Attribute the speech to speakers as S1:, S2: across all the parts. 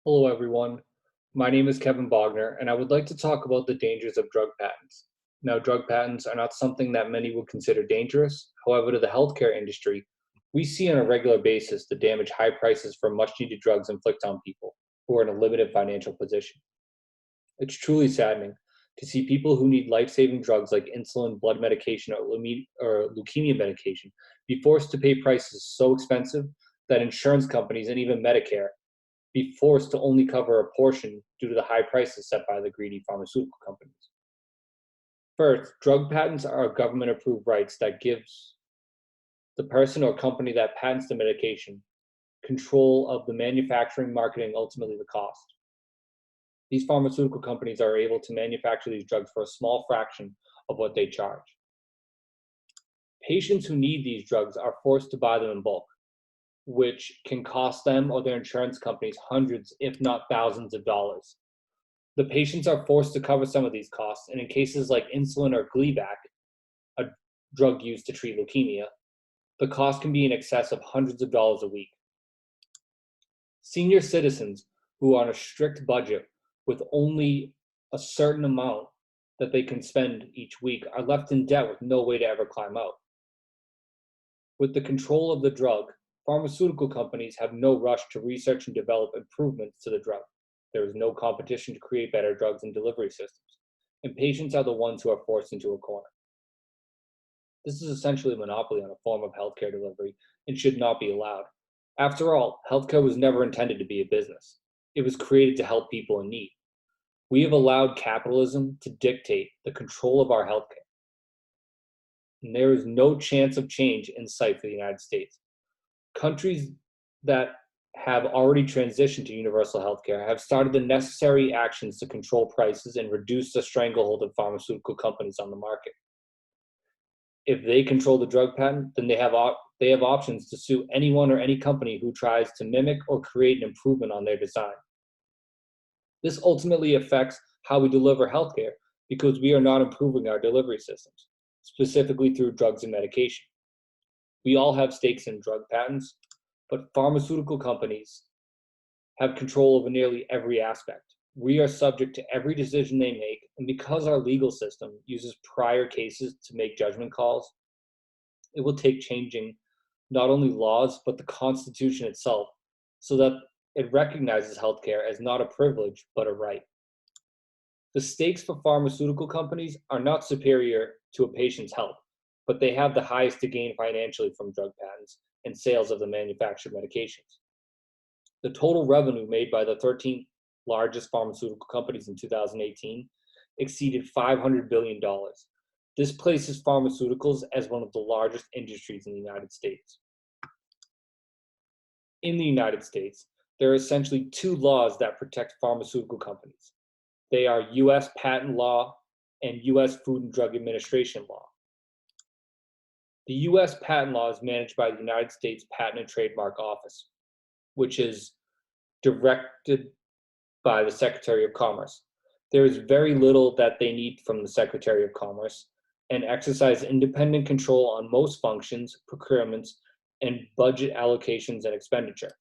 S1: Hello, everyone. My name is Kevin Bogner, and I would like to talk about the dangers of drug patents. Now, drug patents are not something that many would consider dangerous. However, to the healthcare industry, we see on a regular basis the damage high prices for much needed drugs inflict on people who are in a limited financial position. It's truly saddening to see people who need life saving drugs like insulin, blood medication, or leukemia medication be forced to pay prices so expensive that insurance companies and even Medicare be forced to only cover a portion due to the high prices set by the greedy pharmaceutical companies. First, drug patents are government-approved rights that gives the person or company that patents the medication control of the manufacturing, marketing, ultimately the cost. These pharmaceutical companies are able to manufacture these drugs for a small fraction of what they charge. Patients who need these drugs are forced to buy them in bulk, which can cost them or their insurance companies hundreds, if not thousands of dollars. The patients are forced to cover some of these costs, and in cases like insulin or Gleevec, a drug used to treat leukemia, the cost can be in excess of hundreds of dollars a week. Senior citizens who are on a strict budget with only a certain amount that they can spend each week are left in debt with no way to ever climb out. With the control of the drug, pharmaceutical companies have no rush to research and develop improvements to the drug. There is no competition to create better drugs and delivery systems, and patients are the ones who are forced into a corner. This is essentially a monopoly on a form of healthcare delivery and should not be allowed. After all, healthcare was never intended to be a business. It was created to help people in need. We have allowed capitalism to dictate the control of our healthcare, and there is no chance of change in sight for the United States. Countries that have already transitioned to universal healthcare have started the necessary actions to control prices and reduce the stranglehold of pharmaceutical companies on the market. If they control the drug patent, then they have options to sue anyone or any company who tries to mimic or create an improvement on their design. This ultimately affects how we deliver healthcare because we are not improving our delivery systems, specifically through drugs and medication. We all have stakes in drug patents, but pharmaceutical companies have control over nearly every aspect. We are subject to every decision they make, and because our legal system uses prior cases to make judgment calls, it will take changing not only laws, but the Constitution itself, so that it recognizes healthcare as not a privilege, but a right. The stakes for pharmaceutical companies are not superior to a patient's health, but they have the highest to gain financially from drug patents and sales of the manufactured medications. The total revenue made by the 13 largest pharmaceutical companies in 2018 exceeded $500 billion. This places pharmaceuticals as one of the largest industries in the United States. In the United States, there are essentially two laws that protect pharmaceutical companies. They are US patent law and US Food and Drug Administration law. The US patent law is managed by the United States Patent and Trademark Office, which is directed by the Secretary of Commerce. There is very little that they need from the Secretary of Commerce and exercise independent control on most functions, procurements, and budget allocations and expenditure.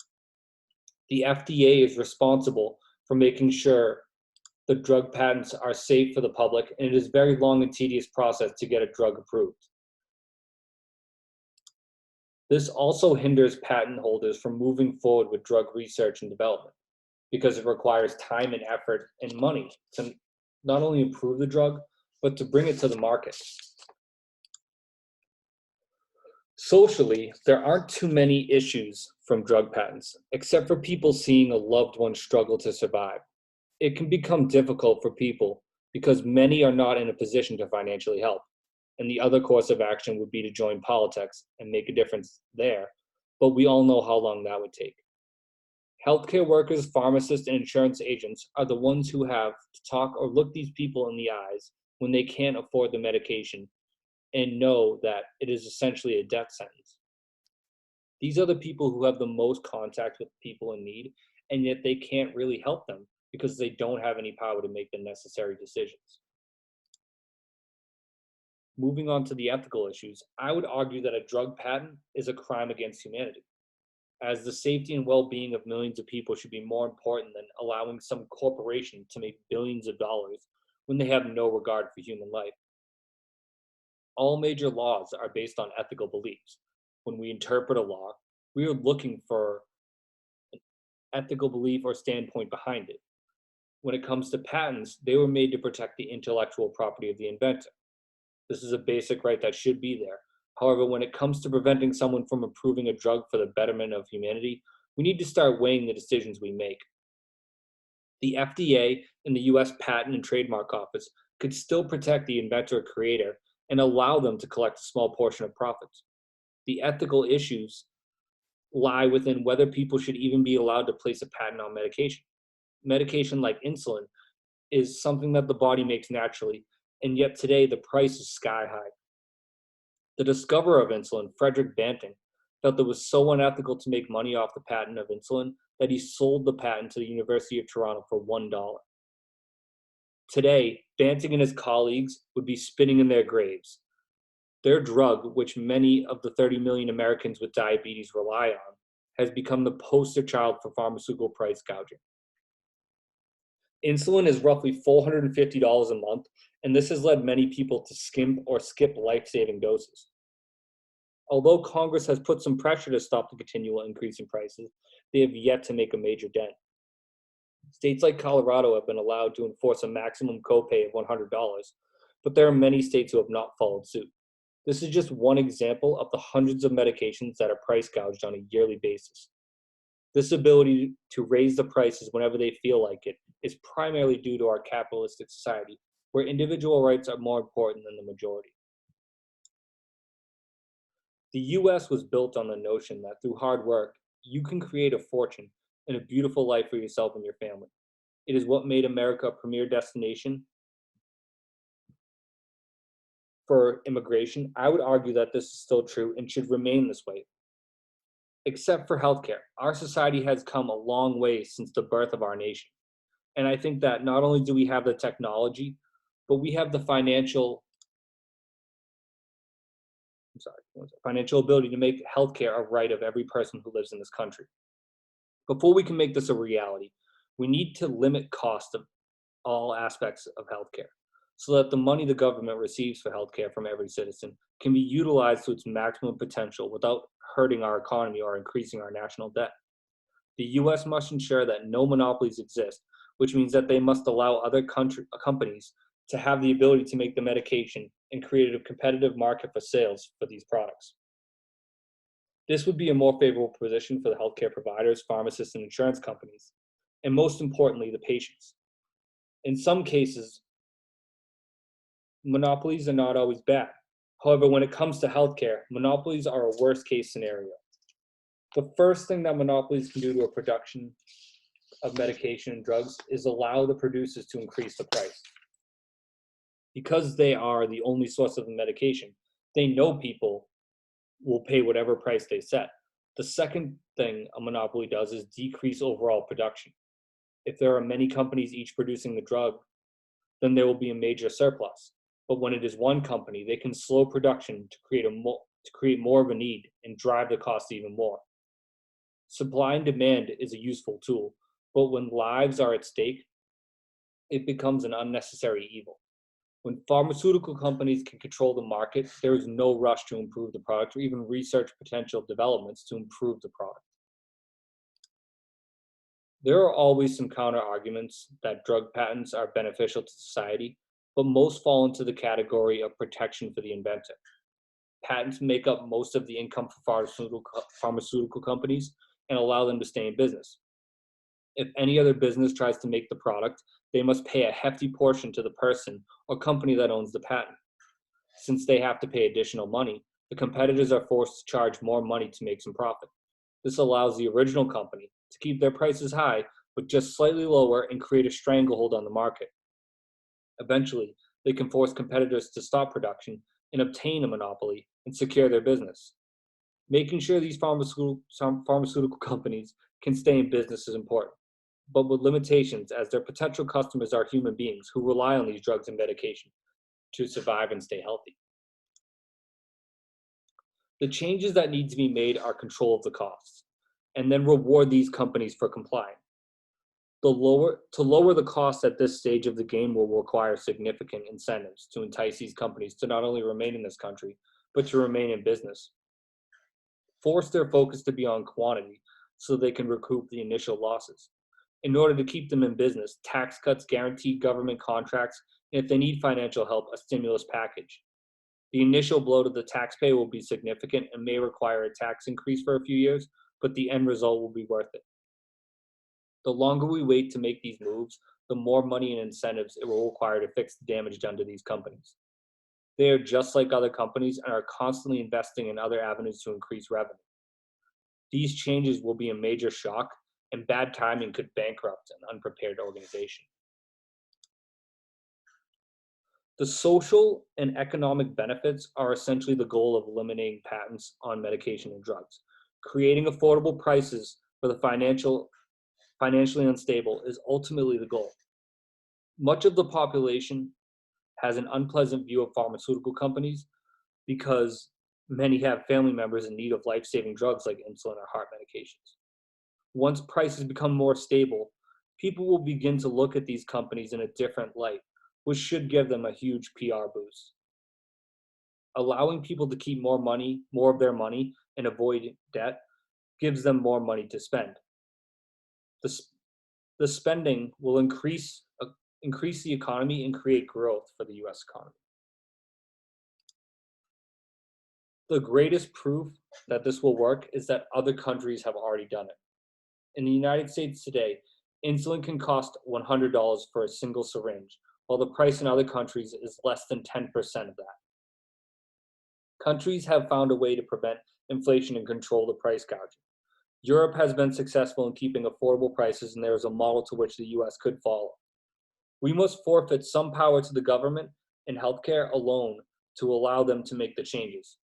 S1: The FDA is responsible for making sure the drug patents are safe for the public, and it is a very long and tedious process to get a drug approved. This also hinders patent holders from moving forward with drug research and development because it requires time and effort and money to not only improve the drug, but to bring it to the market. Socially, there aren't too many issues from drug patents, except for people seeing a loved one struggle to survive. It can become difficult for people because many are not in a position to financially help, and the other course of action would be to join politics and make a difference there, but we all know how long that would take. Healthcare workers, pharmacists, and insurance agents are the ones who have to talk or look these people in the eyes when they can't afford the medication and know that it is essentially a death sentence. These are the people who have the most contact with people in need, and yet they can't really help them because they don't have any power to make the necessary decisions. Moving on to the ethical issues, I would argue that a drug patent is a crime against humanity. as the safety and well-being of millions of people should be more important than allowing some corporation to make billions of dollars when they have no regard for human life. All major laws are based on ethical beliefs. When we interpret a law, we are looking for ethical belief or standpoint behind it. When it comes to patents, they were made to protect the intellectual property of the inventor. This is a basic right that should be there. However, when it comes to preventing someone from improving a drug for the betterment of humanity, we need to start weighing the decisions we make. The FDA and the US Patent and Trademark Office could still protect the inventor or creator and allow them to collect a small portion of profits. The ethical issues lie within whether people should even be allowed to place a patent on medication. Medication like insulin is something that the body makes naturally, and yet today the price is sky high. The discoverer of insulin, Frederick Banting, felt it was so unethical to make money off the patent of insulin that he sold the patent to the University of Toronto for $1. Today, Banting and his colleagues would be spinning in their graves. Their drug, which many of the 30 million Americans with diabetes rely on, has become the poster child for pharmaceutical price gouging. Insulin is roughly $450 a month, and this has led many people to skimp or skip life-saving doses. Although Congress has put some pressure to stop the continual increase in prices, they have yet to make a major dent. States like Colorado have been allowed to enforce a maximum copay of $100, but there are many states who have not followed suit. This is just one example of the hundreds of medications that are price gouged on a yearly basis. This ability to raise the prices whenever they feel like it is primarily due to our capitalistic society, where individual rights are more important than the majority. The US was built on the notion that through hard work, you can create a fortune and a beautiful life for yourself and your family. It is what made America a premier destination for immigration. I would argue that this is still true and should remain this way. Except for healthcare, our society has come a long way since the birth of our nation. And I think that not only do we have the technology, but we have the financial ability to make healthcare a right of every person who lives in this country. Before we can make this a reality, we need to limit cost of all aspects of healthcare so that the money the government receives for healthcare from every citizen can be utilized to its maximum potential without hurting our economy or increasing our national debt. The US must ensure that no monopolies exist, which means that they must allow other companies to have the ability to make the medication and create a competitive market for sales for these products. This would be a more favorable position for the healthcare providers, pharmacists, and insurance companies, and most importantly, the patients. In some cases, monopolies are not always bad. However, when it comes to healthcare, monopolies are a worst case scenario. The first thing that monopolies can do to a production of medication and drugs is allow the producers to increase the price. Because they are the only source of the medication, they know people will pay whatever price they set. The second thing a monopoly does is decrease overall production. If there are many companies each producing the drug, then there will be a major surplus. But when it is one company, they can slow production to create more of a need and drive the cost even more. Supply and demand is a useful tool, but when lives are at stake, it becomes an unnecessary evil. When pharmaceutical companies can control the market, there is no rush to improve the product or even research potential developments to improve the product. There are always some counter arguments that drug patents are beneficial to society, but most fall into the category of protection for the inventor. Patents make up most of the income for pharmaceutical companies and allow them to stay in business. If any other business tries to make the product, they must pay a hefty portion to the person or company that owns the patent. Since they have to pay additional money, the competitors are forced to charge more money to make some profit. This allows the original company to keep their prices high, but just slightly lower and create a stranglehold on the market. Eventually, they can force competitors to stop production and obtain a monopoly and secure their business. Making sure these pharmaceutical companies can stay in business is important, but with limitations, as their potential customers are human beings who rely on these drugs and medication to survive and stay healthy. The changes that need to be made are control of the costs. and then reward these companies for complying. To lower the cost at this stage of the game will require significant incentives to entice these companies to not only remain in this country, but to remain in business. Force their focus to be on quantity so they can recoup the initial losses. In order to keep them in business, tax cuts, guaranteed government contracts, and if they need financial help, a stimulus package. The initial blow to the taxpayer will be significant and may require a tax increase for a few years, but the end result will be worth it. The longer we wait to make these moves, the more money and incentives it will require to fix the damage done to these companies. They are just like other companies and are constantly investing in other avenues to increase revenue. These changes will be a major shock, and bad timing could bankrupt an unprepared organization. The social and economic benefits are essentially the goal of eliminating patents on medication and drugs. Creating affordable prices for the financially unstable is ultimately the goal. Much of the population has an unpleasant view of pharmaceutical companies because many have family members in need of life-saving drugs like insulin or heart medications. Once prices become more stable, people will begin to look at these companies in a different light, which should give them a huge PR boost. Allowing people to keep more of their money, and avoid debt gives them more money to spend. The spending will increase the economy and create growth for the US economy. The greatest proof that this will work is that other countries have already done it. In the United States today, insulin can cost $100 for a single syringe, while the price in other countries is less than 10% of that. Countries have found a way to prevent inflation and control the price gouging. Europe has been successful in keeping affordable prices, and there is a model to which the US could follow. We must forfeit some power to the government and healthcare alone to allow them to make the changes.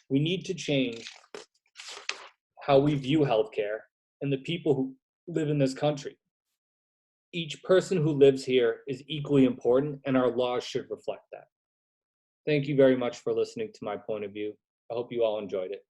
S1: We need to change how we view healthcare and the people who live in this country. Each person who lives here is equally important, and our laws should reflect that. Thank you very much for listening to my point of view. I hope you all enjoyed it.